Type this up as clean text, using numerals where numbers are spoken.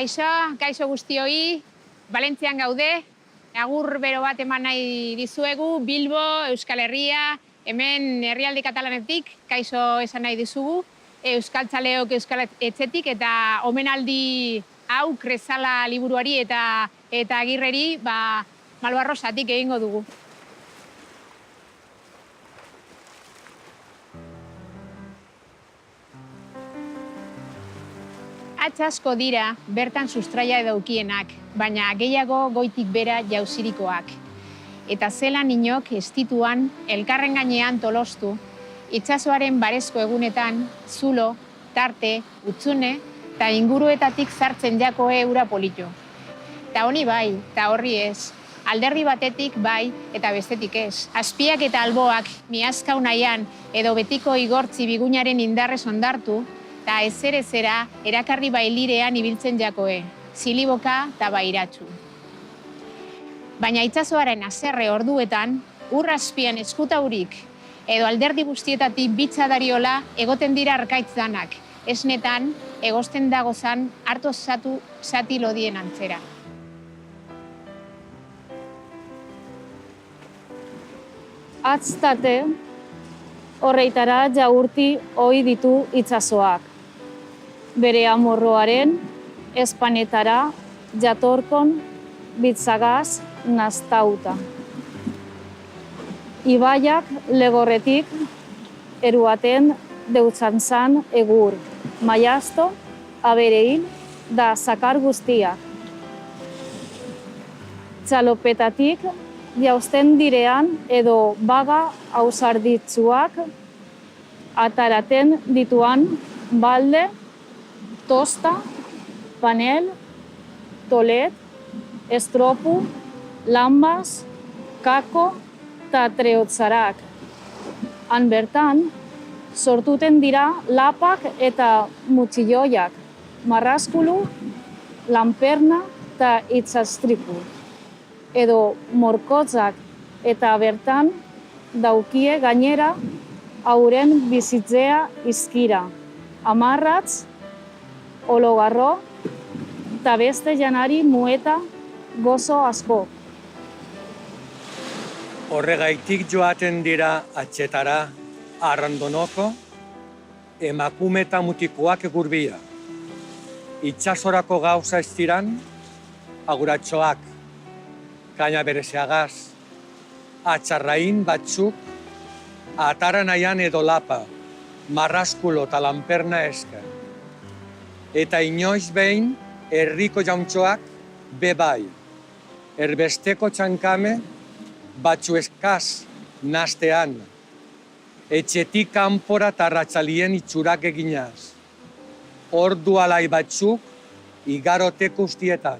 Kaixo guztioi, Valentzian gaude, agur bero bat eman nahi dizuegu, Bilbo, Euskal Herria, hemen herrialde katalanetik, kaixo esan nahi dizugu, Euskaltzaleok Euskal Etxetik eta omenaldi hau Krezala liburuari eta Agirreri Malbarrosatik egingo dugu. Hatz asko dira bertan sustraia daukienak, baina gehiago goitik bera jauzirikoak. Eta zelan inok estituan elkarren gainean tolostu, itsasoaren barezko egunetan, zulo, tarte, utzune, eta inguruetatik zartzen jakoe ura polito. Ta honi bai, ta horri ez, alderdi batetik bai eta bestetik ez. Azpiak eta alboak miazkau nahian edo betiko igortzi biguñaren indarrez ondartu, eta ezera erakarri bailirean ibiltzen jakoe, ziliboka eta bairatxu. Baina itsasoaren haserre orduetan, ur azpian eskutaurik edo alderdi guztietatik bitza dariola egoten dira arkaitz danak, esnetan egosten dagozan harto zati lodien antzera. Atztate horreitara jaurti ohi ditu itsasoak. Bere amorroaren espanetara jatorkon bitzagaz naztauta. Ibaiak legorretik eruaten deutzantzan egur, maiasto, aberein da zakar guztiak. Txalopetatik jausten direan edo baga ausarditzuak ataraten dituan balde, tosta, panel, tolet, estropu, lambaz, kako eta treotzarak. Han bertan, sortuten dira lapak eta mutxilloiak, marraskulu, lanperna eta itzastriku. Edo morkotzak eta bertan daukie gainera hauren bizitzea izkira, amarratz, ologarro eta beste janari mueta gozo asko. Horregaitik joaten dira atxetara arrandonoko emakume eta mutikoak gurbia. Itxasorako gauza ez diran aguratxoak, kaina berezeagaz, atxarrain batzuk, atara nahian edo lapa, marraskulo eta lanperna esker. Eta inoiz behin herriko jauntxoak bebai, erbesteko txankame batzu eskaz nastean, etxetik kanpora eta ratxalien itxurak eginaz, ordu alai batzuk igaroteko ustietan.